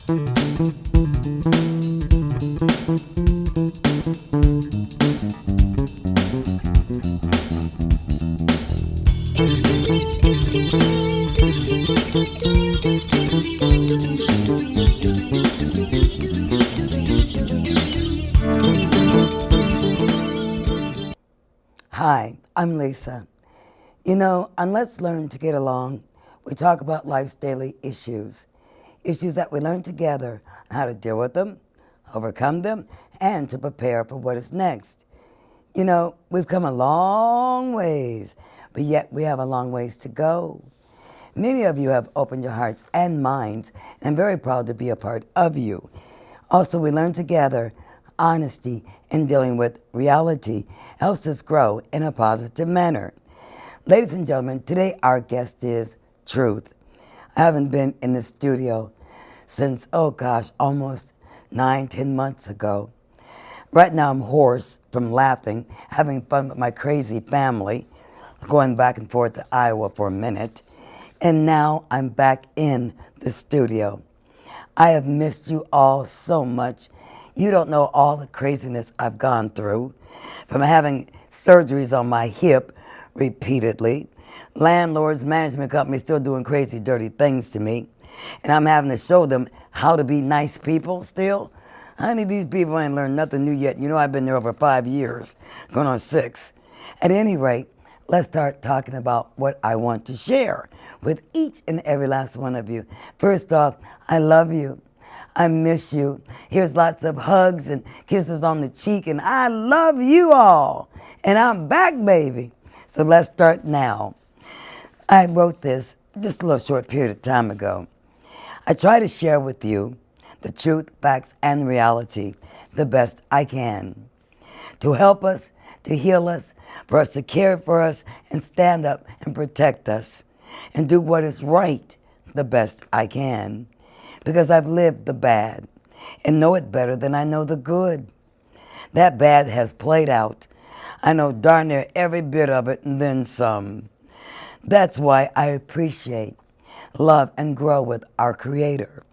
Hi, I'm Lisa. You know, on Let's Learn to Get Along, we talk about life's daily issues. Issues that we learn together on how to deal with them, overcome them, and to prepare for what is next. You know, we've come a long ways, but yet we have a long ways to go. Many of you have opened your hearts and minds, and I'm very proud to be a part of you. Also, we learn together honesty in dealing with reality helps us grow in a positive manner. Ladies and gentlemen, today our guest is Truth. I haven't been in the studio since, oh gosh, almost 9, 10 months ago. Right now I'm hoarse from laughing, having fun with my crazy family, going back and forth to Iowa for a minute. And now I'm back in the studio. I have missed you all so much. You don't know all the craziness I've gone through, from having surgeries on my hip repeatedly, landlords, management companies still doing crazy, dirty things to me, and I'm having to show them how to be nice people still. Honey, these people ain't learned nothing new yet. You know I've been there over 5 years, going on 6. At any rate, let's start talking about what I want to share with each and every last one of you. First off, I love you. I miss you. Here's lots of hugs and kisses on the cheek, and I love you all. And I'm back, baby. So let's start now. I wrote this just a little short period of time ago. I try to share with you the truth, facts, and reality the best I can. To help us, to heal us, for us to care for us, and stand up and protect us, and do what is right the best I can. Because I've lived the bad and know it better than I know the good. That bad has played out. I know darn near every bit of it and then some. That's why I appreciate, love, and grow with our Creator,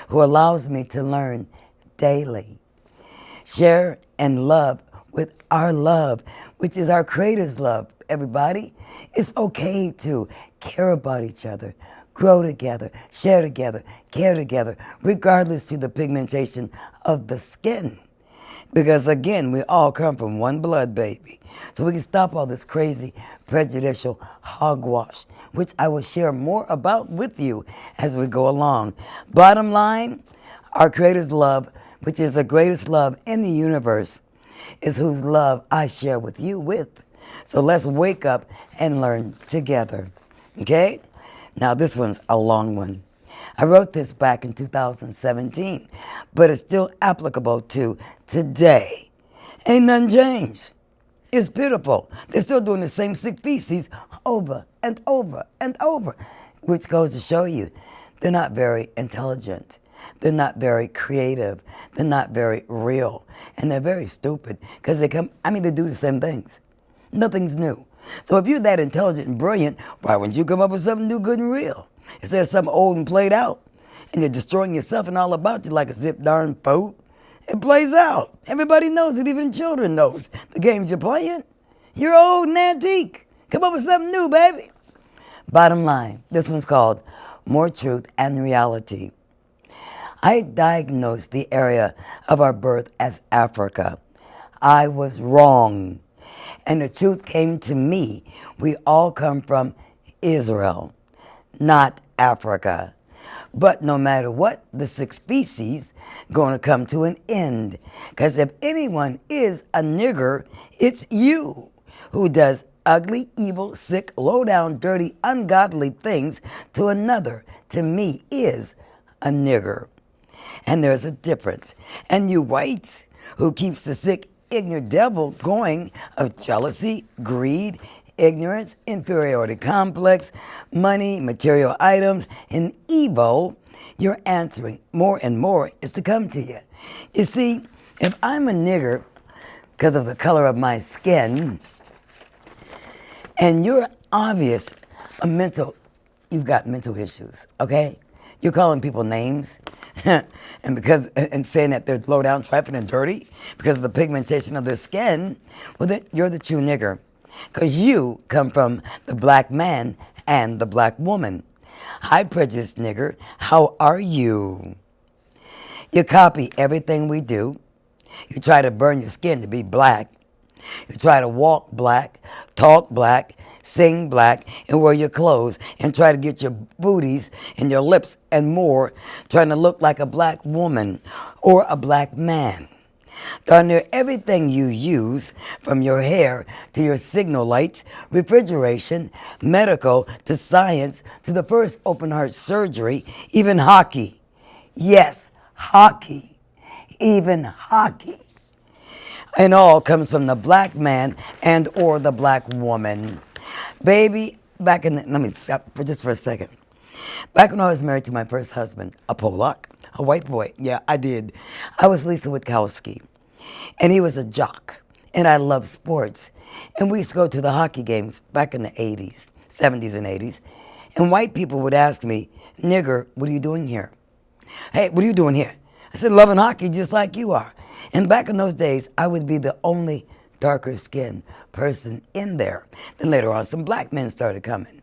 who allows me to learn daily. Share and love with our love, which is our Creator's love. Everybody, it's okay to care about each other, grow together, share together, care together, regardless to the pigmentation of the skin. Because again, we all come from one blood, baby. So we can stop all this crazy, prejudicial hogwash, which I will share more about with you as we go along. Bottom line, our Creator's love, which is the greatest love in the universe, is whose love I share with you with. So let's wake up and learn together. Okay? Now this one's a long one. I wrote this back in 2017, but it's still applicable to today. Ain't nothing changed. It's pitiful. They're still doing the same sick feces over and over and over, which goes to show you they're not very intelligent. They're not very creative. They're not very real. And they're very stupid because they do the same things. Nothing's new. So if you're that intelligent and brilliant, why wouldn't you come up with something new, good, and real? Instead of something old and played out, and you're destroying yourself and all about you like a zip darn fool. It plays out. Everybody knows it, even children knows the games you're playing. You're old and antique. Come up with something new, baby. Bottom line, this one's called More Truth and Reality. I diagnosed the area of our birth as Africa. I was wrong. And the truth came to me. We all come from Israel, not Africa. But no matter what, the six species going to come to an end. Because if anyone is a nigger, it's you who does ugly, evil, sick, low-down, dirty, ungodly things to another. To me is a nigger. And there's a difference. And you whites who keeps the sick, ignorant devil going of jealousy, greed, ignorance, inferiority complex, money, material items, and evil, you're answering more and more is to come to you. You see, if I'm a nigger because of the color of my skin, and you're obvious you've got mental issues, okay? You're calling people names, and saying that they're low down, trifling, and dirty because of the pigmentation of their skin. Well, then you're the true nigger, because you come from the black man and the black woman. Hi, prejudiced nigger. How are you? You copy everything we do. You try to burn your skin to be black. You try to walk black, talk black, sing black, and wear your clothes and try to get your booties and your lips and more, trying to look like a black woman or a black man. Darn near everything you use, from your hair to your signal lights, refrigeration, medical, to science, to the first open heart surgery, even hockey. Yes, hockey. Even hockey. And all comes from the black man and or the black woman. Baby, let me stop for a second. Back when I was married to my first husband, a Polak, a white boy, yeah, I did. I was Lisa Witkowski, and he was a jock, and I loved sports. And we used to go to the hockey games back in the 80s, 70s and 80s, and white people would ask me, nigger, what are you doing here? Hey, what are you doing here? I said, loving hockey just like you are. And back in those days, I would be the only darker skinned person in there. Then later on, some black men started coming.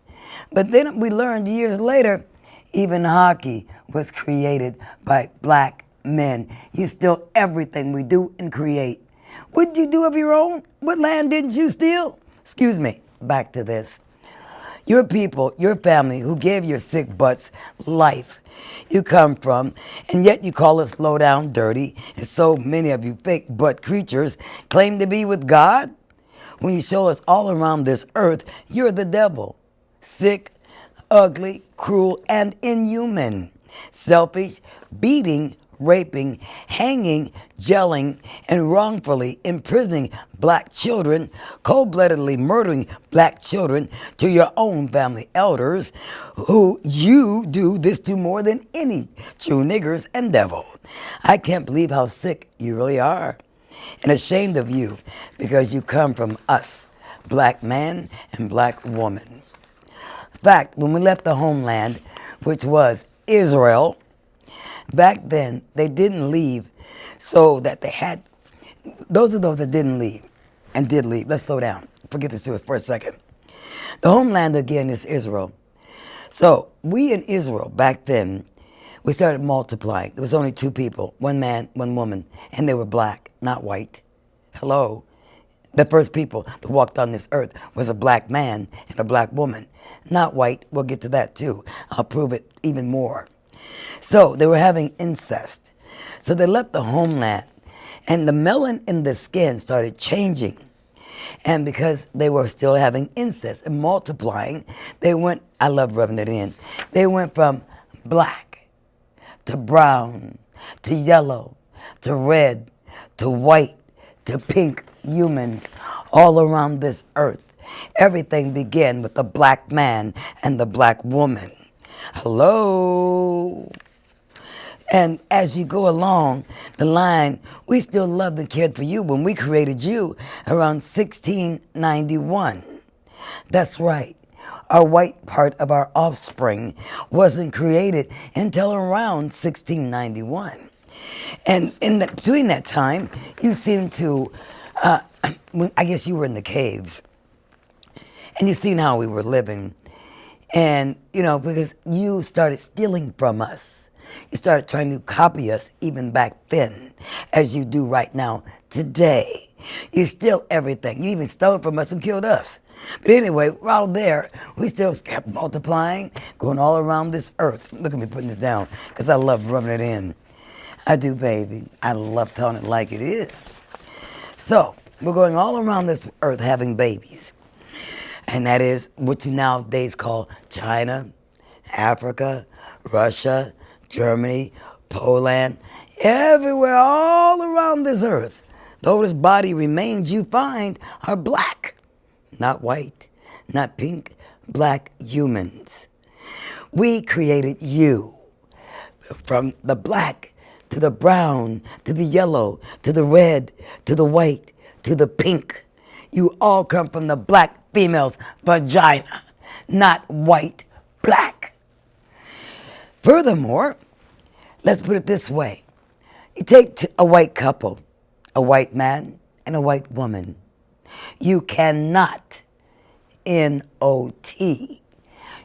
But then we learned years later, even hockey was created by black men. You steal everything we do and create. What did you do of your own? What land didn't you steal? Excuse me, back to this. Your people, your family who gave your sick butts life you come from, and yet you call us low down dirty, and so many of you fake butt creatures claim to be with God? When you show us all around this earth, you're the devil. Sick, ugly, cruel, and inhuman. Selfish, beating, raping, hanging, gelling, and wrongfully imprisoning black children, cold-bloodedly murdering black children to your own family elders, who you do this to more than any true niggers and devil. I can't believe how sick you really are, and ashamed of you because you come from us, black man and black woman. In fact, when we left the homeland, which was Israel, back then, they didn't leave so that they had, those that didn't leave and did leave. Let's slow down. Forget this for a second. The homeland again is Israel. So we in Israel back then, we started multiplying. There was only two people, one man, one woman, and they were black, not white. Hello. The first people that walked on this earth was a black man and a black woman, not white. We'll get to that too. I'll prove it even more. So they were having incest. So they left the homeland, and the melanin in the skin started changing. And because they were still having incest and multiplying, they went, I love rubbing it in, they went from black to brown to yellow to red to white to pink humans all around this earth. Everything began with the black man and the black woman. Hello. And as you go along the line, we still loved and cared for you when we created you around 1691. That's right. Our white part of our offspring wasn't created until around 1691. And between that time, you seem to, I guess you were in the caves, and you seen how we were living. And, because you started stealing from us. You started trying to copy us even back then, as you do right now today. You steal everything. You even stole from us and killed us. But anyway, while there, we still kept multiplying, going all around this earth. Look at me putting this down, because I love rubbing it in. I do, baby. I love telling it like it is. So, we're going all around this earth having babies. And that is what you nowadays call China, Africa, Russia, Germany, Poland, everywhere, all around this earth. Those body remains you find are black, not white, not pink, black humans. We created you from the black to the brown to the yellow to the red to the white to the pink. You all come from the black female's vagina, not white, black. Furthermore, let's put it this way. You take a white couple, a white man and a white woman. You cannot, N-O-T,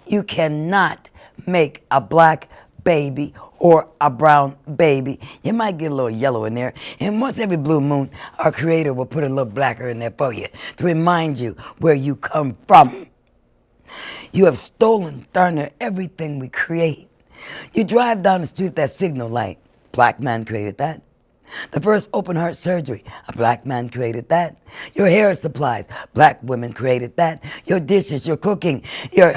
you cannot make a black baby or a brown baby. You might get a little yellow in there. And once every blue moon, our Creator will put a little blacker in there for you to remind you where you come from. You have stolen, darn near everything we create. You drive down the street, that signal light, black man created that. The first open heart surgery, a black man created that. Your hair supplies, black women created that. Your dishes, your cooking, your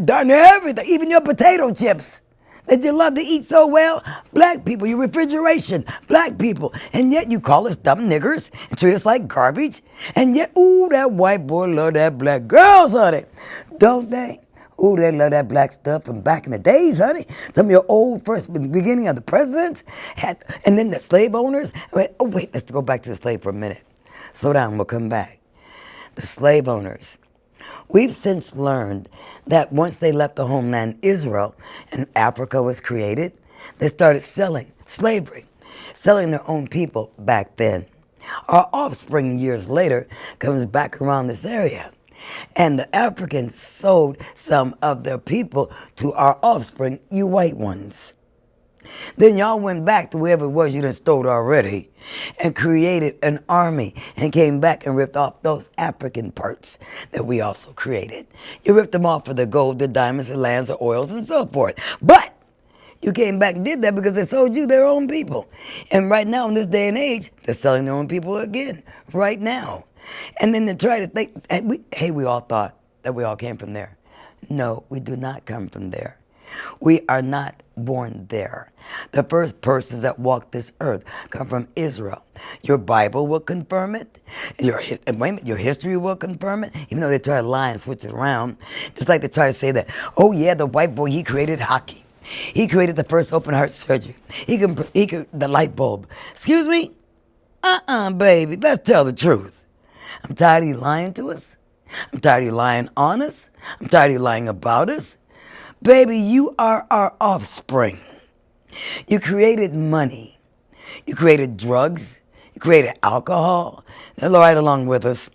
darn near everything, even your potato chips that you love to eat so well, black people. Your refrigeration, black people. And yet you call us dumb niggers and treat us like garbage. And yet, ooh, that white boy love that black girls, honey. Don't they? Ooh, they love that black stuff from back in the days, honey. Some of your old first beginning of the presidents had, and then the slave owners. Oh, wait, let's go back to the slave for a minute. Slow down, we'll come back. The slave owners. We've since learned that once they left the homeland Israel and Africa was created, they started selling slavery, selling their own people back then. Our offspring years later comes back around this area. And the Africans sold some of their people to our offspring, you white ones. Then y'all went back to wherever it was you done stole already and created an army and came back and ripped off those African parts that we also created. You ripped them off for the gold, the diamonds, the lands, the oils, and so forth. But you came back and did that because they sold you their own people. And right now, in this day and age, they're selling their own people again, right now. And then they try to think, hey, we all thought that we all came from there. No, we do not come from there. We are not born there. The first persons that walked this earth come from Israel. Your Bible will confirm it. Your history will confirm it. Even though they try to lie and switch it around. Just like they try to say that, oh yeah, the white boy, he created hockey. He created the first open heart surgery. He could the light bulb. Excuse me? Baby, let's tell the truth. I'm tired of you lying to us. I'm tired of you lying on us. I'm tired of you lying about us. Baby, you are our offspring. You created money. You created drugs. You created alcohol. They're right along with us.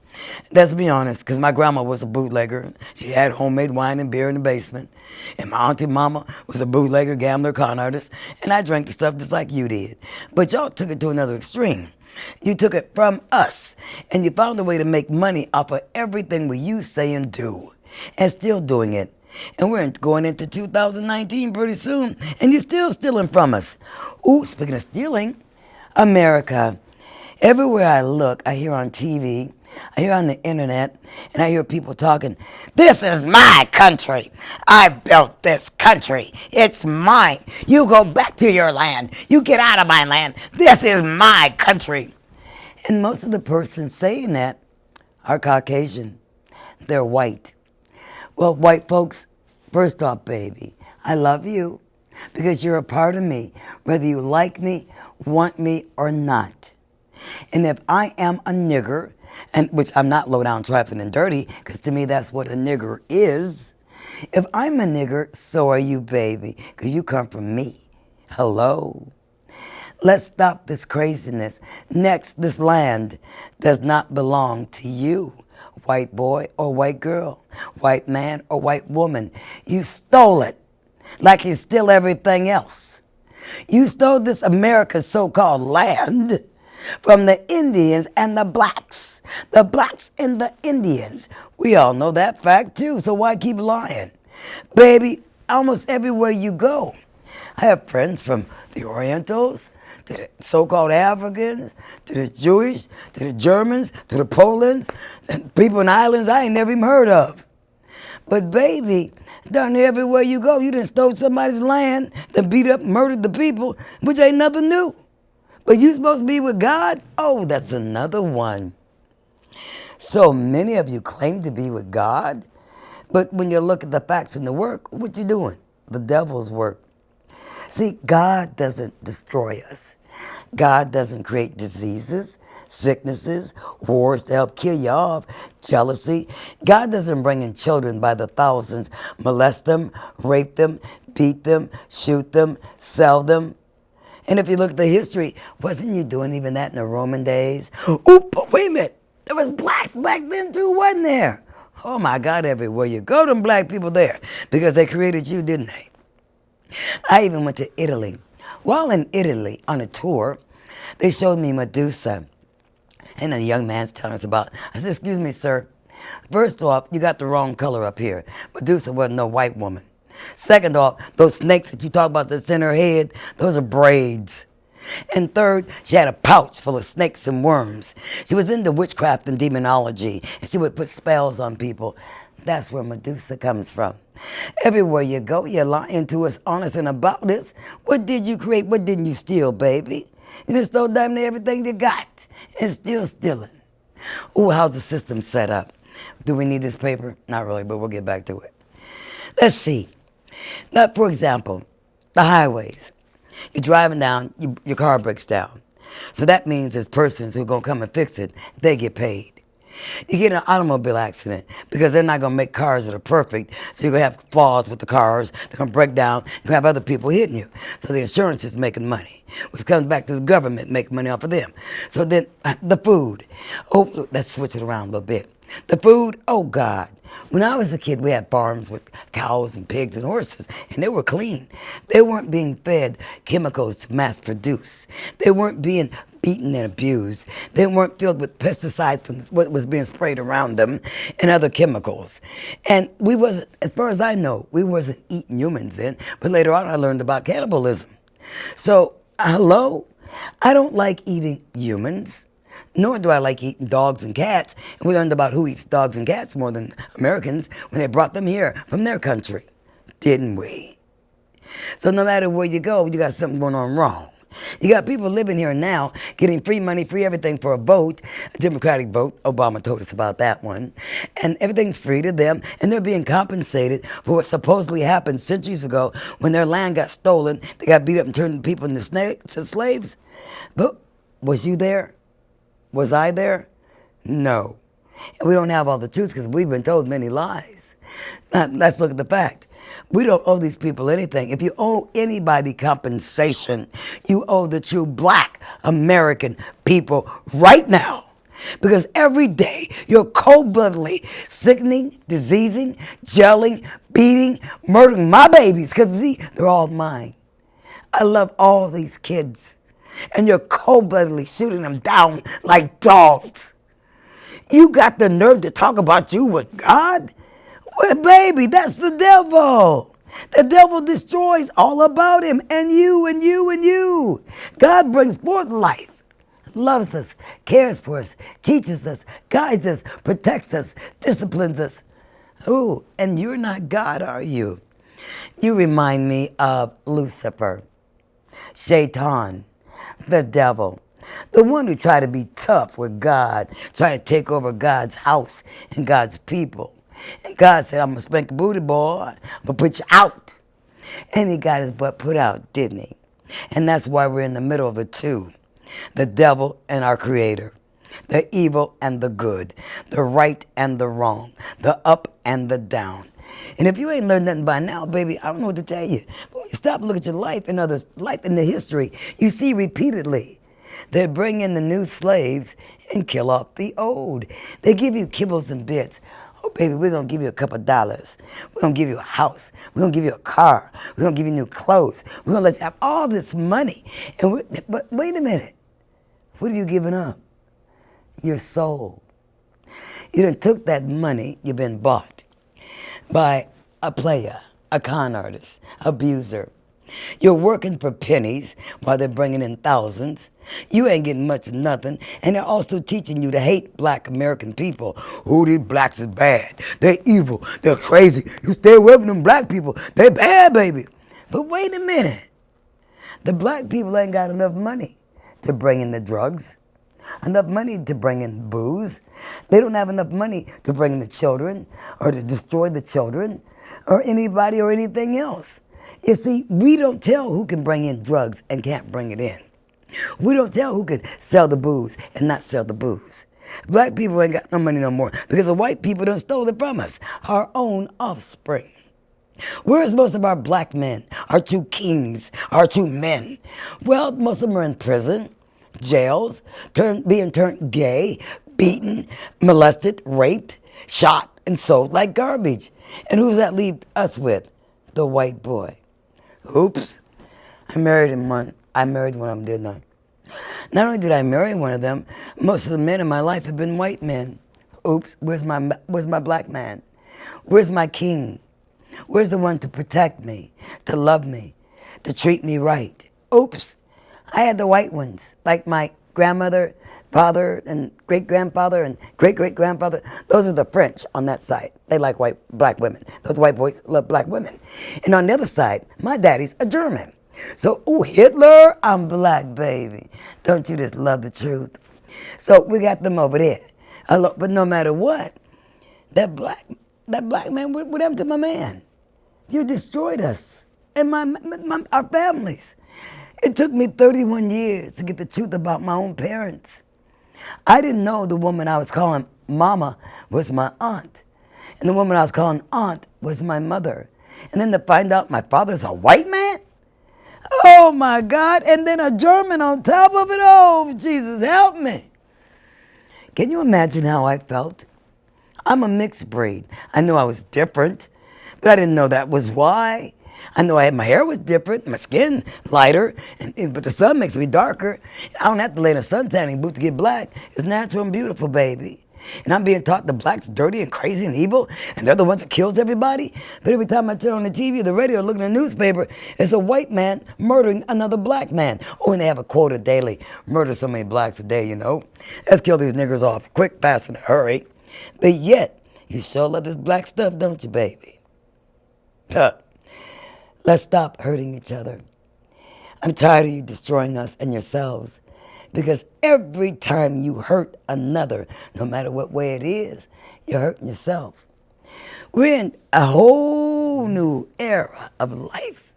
Let's be honest, because my grandma was a bootlegger. She had homemade wine and beer in the basement. And my auntie mama was a bootlegger, gambler, con artist. And I drank the stuff just like you did. But y'all took it to another extreme. You took it from us, and you found a way to make money off of everything we use, say, and do, and still doing it. And we're going into 2019 pretty soon, and you're still stealing from us. Ooh, speaking of stealing, America. Everywhere I look, I hear on TV, I hear on the internet, and I hear people talking, this is my country. I built this country. It's mine. You go back to your land. You get out of my land. This is my country. And most of the persons saying that are Caucasian. They're white. Well, white folks, first off, baby, I love you because you're a part of me, whether you like me, want me, or not. And if I am a nigger, and which I'm not low down, trifling, and dirty, because to me that's what a nigger is. If I'm a nigger, so are you, baby, because you come from me. Hello. Let's stop this craziness. Next, this land does not belong to you, white boy or white girl, white man or white woman. You stole it like you steal everything else. You stole this America's so-called land from the Indians and the blacks. The blacks and the Indians. We all know that fact too, so why keep lying? Baby, almost everywhere you go. I have friends from the Orientals, to the so-called Africans, to the Jewish, to the Germans, to the Polands, and people in islands I ain't never even heard of. But baby, down there everywhere you go, you done stole somebody's land, then beat up, murdered the people, which ain't nothing new. But you supposed to be with God? Oh, that's another one. So many of you claim to be with God, but when you look at the facts and the work, what you doing? The devil's work. See, God doesn't destroy us. God doesn't create diseases. sicknesses, wars to help kill you off, jealousy. God doesn't bring in children by the thousands, molest them, rape them, beat them, shoot them, sell them. And if you look at the history, wasn't you doing even that in the Roman days? Oop, but wait a minute. There was blacks back then too, wasn't there? Oh my God, everywhere you go, them black people there. Because they created you, didn't they? I even went to Italy. While in Italy on a tour, they showed me Medusa. And a young man's telling us about. I said, excuse me, sir. First off, you got the wrong color up here. Medusa wasn't no white woman. Second off, those snakes that you talk about that's in her head, those are braids. And third, she had a pouch full of snakes and worms. She was into witchcraft and demonology, and she would put spells on people. That's where Medusa comes from. Everywhere you go, you're lying to us, honest and about us. What did you create? What didn't you steal, baby? You just stole damn near everything you got, and still stealing. Ooh, how's the system set up? Do we need this paper? Not really, but we'll get back to it. Let's see. Now, for example, the highways. You're driving down, your car breaks down. So that means there's persons who are going to come and fix it. They get paid. You get in an automobile accident because they're not going to make cars that are perfect. So you're going to have flaws with the cars. They're going to break down. You're going to have other people hitting you. So the insurance is making money, which comes back to the government making money off of them. So then the food. Oh, let's switch it around a little bit. The food, oh God. When I was a kid, we had farms with cows and pigs and horses, and they were clean. They weren't being fed chemicals to mass produce. They weren't being beaten and abused. They weren't filled with pesticides from what was being sprayed around them and other chemicals. And we wasn't, as far as I know, we wasn't eating humans then, but later on I learned about cannibalism. So, hello? I don't like eating humans. Nor do I like eating dogs and cats. And we learned about who eats dogs and cats more than Americans when they brought them here from their country. Didn't we? So no matter where you go, you got something going on wrong. You got people living here now getting free money, free everything for a vote, a Democratic vote. Obama told us about that one. And everything's free to them, and they're being compensated for what supposedly happened centuries ago when their land got stolen. They got beat up and turned people into slaves. But was you there? Was I there? No. And we don't have all the truth because we've been told many lies. Now, let's look at the fact. We don't owe these people anything. If you owe anybody compensation, you owe the true black American people right now. Because every day you're cold-bloodedly sickening, diseasing, jailing, beating, murdering my babies because, see, they're all mine. I love all these kids. And you're cold-bloodedly shooting them down like dogs. You got the nerve to talk about you with God? Well, baby, that's the devil. The devil destroys all about him, and you, and you, and you. God brings forth life, loves us, cares for us, teaches us, guides us, protects us, disciplines us. Ooh, and you're not God, are you? You remind me of Lucifer, Shaitan, the devil, the one who tried to be tough with God, tried to take over God's house and God's people. And God said, I'm going to spank the booty, boy. I'm going to put you out. And he got his butt put out, didn't he? And that's why we're in the middle of the two. The devil and our creator. The evil and the good. The right and the wrong. The up and the down. And if you ain't learned nothing by now, baby, I don't know what to tell you. But when you stop and look at your life and other life in the history, you see repeatedly they bring in the new slaves and kill off the old. They give you kibbles and bits. Oh, baby, we're going to give you a couple of dollars. We're going to give you a house. We're going to give you a car. We're going to give you new clothes. We're going to let you have all this money. But wait a minute. What are you giving up? Your soul. You done took that money, you've been bought by a player, a con artist, abuser. You're working for pennies while they're bringing in thousands. You ain't getting much of nothing. And they're also teaching you to hate black American people. Oh, these blacks is bad. They're evil. They're crazy. You stay away from them black people. They're bad, baby. But wait a minute. The black people ain't got enough money to bring in the drugs, enough money to bring in booze. They don't have enough money to bring in the children or to destroy the children or anybody or anything else. You see, we don't tell who can bring in drugs and can't bring it in. We don't tell who can sell the booze and not sell the booze. Black people ain't got no money no more because the white people done stole it from us, our own offspring. Where's most of our black men, our true kings, our true men? Well, most of them are in prison, jails, being turned gay, beaten, molested, raped, shot, and sold like garbage. And who's that leave us with? The white boy. Oops. I married one of them, didn't I? Not only did I marry one of them, most of the men in my life have been white men. Oops, where's my black man? Where's my king? Where's the one to protect me, to love me, to treat me right? Oops, I had the white ones, like my grandmother, father, and great-grandfather, and great-great-grandfather. Those are the French on that side. They like black women. Those white boys love black women. And on the other side, my daddy's a German. So, ooh, Hitler, I'm black, baby. Don't you just love the truth? So we got them over there. But no matter what, that black man, what happened to my man? You destroyed us and our families. It took me 31 years to get the truth about my own parents. I didn't know the woman I was calling mama was my aunt. And the woman I was calling aunt was my mother. And then to find out my father's a white man? Oh my God, and then a German on top of it. Oh, Jesus, help me. Can you imagine how I felt? I'm a mixed breed. I knew I was different, but I didn't know that was why. I know my hair was different, my skin lighter, but the sun makes me darker. I don't have to lay in a sun tanning boot to get black. It's natural and beautiful, baby. And I'm being taught the black's dirty and crazy and evil, and they're the ones that kills everybody. But every time I turn on the TV, the radio, look in the newspaper, it's a white man murdering another black man. Oh, and they have a quota daily. Murder so many blacks a day, you know. Let's kill these niggers off quick, fast, in a hurry. But yet, you sure love this black stuff, don't you, baby? Huh. Let's stop hurting each other. I'm tired of you destroying us and yourselves. Because every time you hurt another, no matter what way it is, you're hurting yourself. We're in a whole new era of life.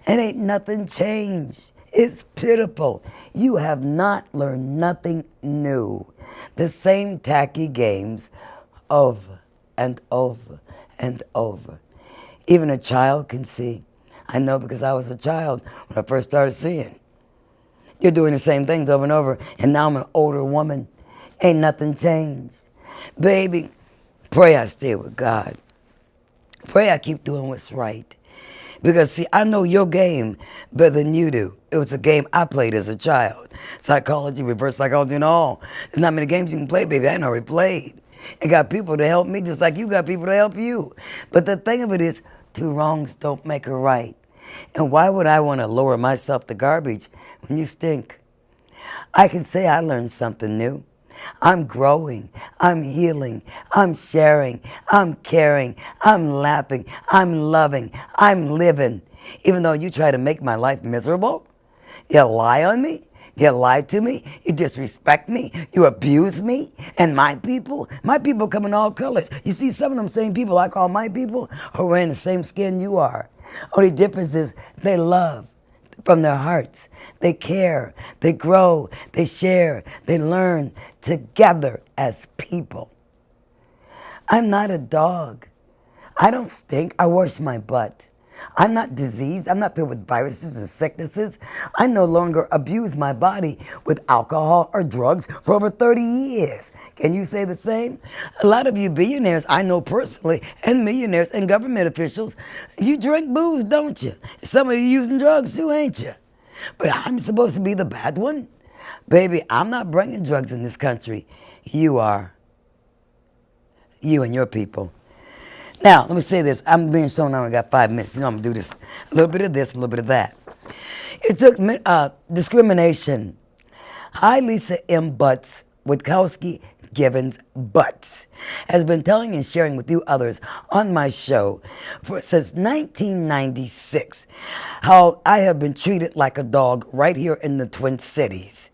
And ain't nothing changed. It's pitiful. You have not learned nothing new. The same tacky games over and over and over. Even a child can see. I know because I was a child when I first started seeing. You're doing the same things over and over, and now I'm an older woman. Ain't nothing changed. Baby, pray I stay with God. Pray I keep doing what's right. Because, see, I know your game better than you do. It was a game I played as a child. Psychology, reverse psychology, and all. There's not many games you can play, baby. I ain't already played. And got people to help me just like you got people to help you. But the thing of it is, two wrongs don't make a right. And why would I want to lower myself to garbage when you stink? I can say I learned something new. I'm growing, I'm healing, I'm sharing, I'm caring, I'm laughing, I'm loving, I'm living. Even though you try to make my life miserable, you lie on me, you lie to me, you disrespect me, you abuse me, and my people come in all colors. You see, some of them same people I call my people are wearing the same skin you are. Only difference is they love from their hearts. They care, they grow, they share, they learn together as people. I'm not a dog. I don't stink. I wash my butt. I'm not diseased. I'm not filled with viruses and sicknesses. I no longer abuse my body with alcohol or drugs for over 30 years. Can you say the same? A lot of you billionaires I know personally, and millionaires and government officials, you drink booze, don't you? Some of you using drugs too, ain't you? But I'm supposed to be the bad one? Baby, I'm not bringing drugs in this country. You are. You and your people. Now, let me say this. I'm being shown now I got 5 minutes. You know I'm going to do this. A little bit of this, a little bit of that. It took discrimination. Hi, Lisa M. Butts, Witkowski Givens Butts, has been telling and sharing with you others on my show since 1996 how I have been treated like a dog right here in the Twin Cities.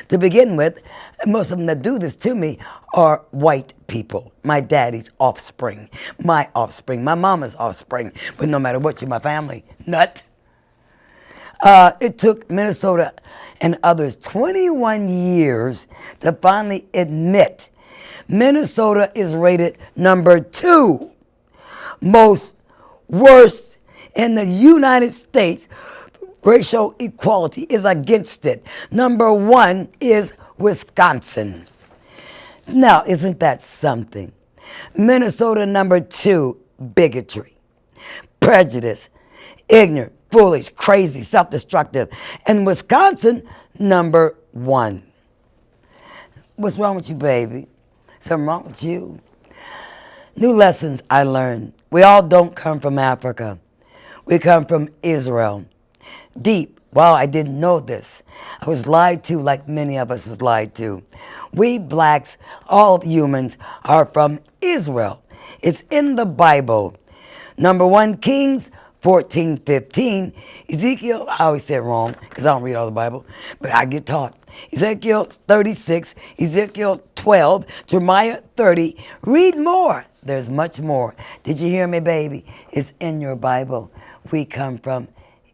To begin with, most of them that do this to me are white people, my daddy's offspring, my mama's offspring, but no matter what, you're my family, nut. It took Minnesota and others 21 years to finally admit Minnesota is rated number 2 most worst in the United States. Racial equality is against it. Number 1 is Wisconsin. Now, isn't that something? Minnesota, number 2, bigotry, prejudice, ignorant, foolish, crazy, self-destructive. And Wisconsin, number 1. What's wrong with you, baby? Something wrong with you? New lessons I learned. We all don't come from Africa. We come from Israel. Deep. Wow, I didn't know this. I was lied to like many of us was lied to. We blacks, all humans, are from Israel. It's in the Bible. Number 1 Kings 14:15. Ezekiel, I always say it wrong because I don't read all the Bible, but I get taught. Ezekiel 36, Ezekiel 12, Jeremiah 30. Read more. There's much more. Did you hear me, baby? It's in your Bible. We come from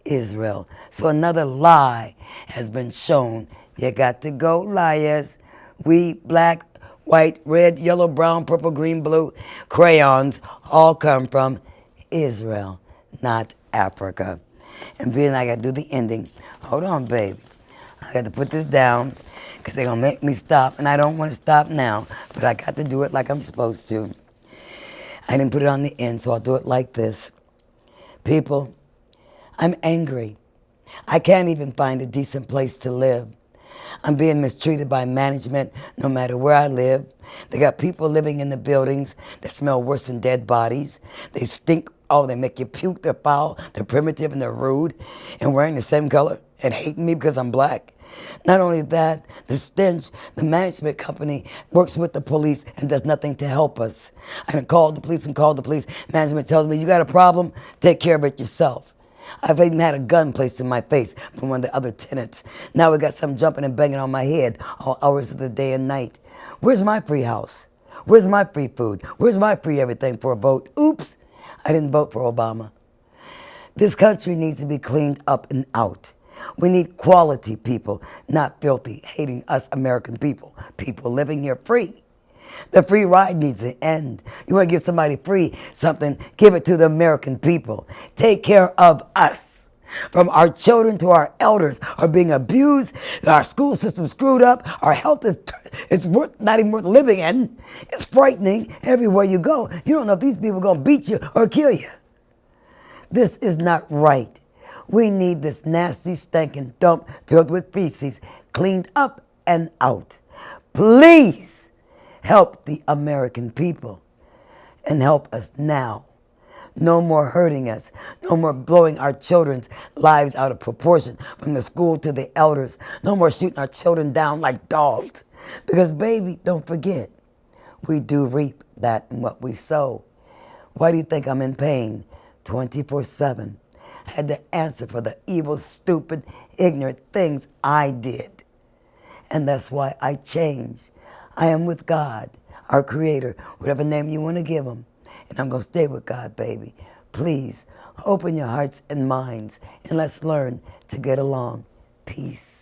Israel. So another lie has been shown. You got to go, liars. We black, white, red, yellow, brown, purple, green, blue crayons all come from Israel, not Africa. And being I got to do the ending. Hold on, baby. I got to put this down because they're going to make me stop. And I don't want to stop now, but I got to do it like I'm supposed to. I didn't put it on the end, so I'll do it like this. People, I'm angry. I can't even find a decent place to live. I'm being mistreated by management no matter where I live. They got people living in the buildings that smell worse than dead bodies. They stink. Oh, they make you puke. They're foul. They're primitive and they're rude and wearing the same color and hating me because I'm black. Not only that, the stench, the management company works with the police and does nothing to help us. I done called the police and called the police. Management tells me, you got a problem? Take care of it yourself. I've even had a gun placed in my face from one of the other tenants. Now we got some jumping and banging on my head all hours of the day and night. Where's my free house? Where's my free food? Where's my free everything for a vote? Oops, I didn't vote for Obama. This country needs to be cleaned up and out. We need quality people, not filthy, hating us American people. People living here free. The free ride needs to end. You want to give somebody free something, give it to the American people. Take care of us. From our children to our elders are being abused. Our school system screwed up. Our health is not even worth living in. It's frightening everywhere you go. You don't know if these people are going to beat you or kill you. This is not right. We need this nasty, stinking dump filled with feces cleaned up and out. Please help the American people and help us now. No more hurting us. No more blowing our children's lives out of proportion from the school to the elders. No more shooting our children down like dogs. Because, baby, don't forget, we do reap that in what we sow. Why do you think I'm in pain 24/7? I had to answer for the evil, stupid, ignorant things I did. And that's why I changed. I am with God, our Creator, whatever name you want to give Him. And I'm going to stay with God, baby. Please, open your hearts and minds, and let's learn to get along. Peace.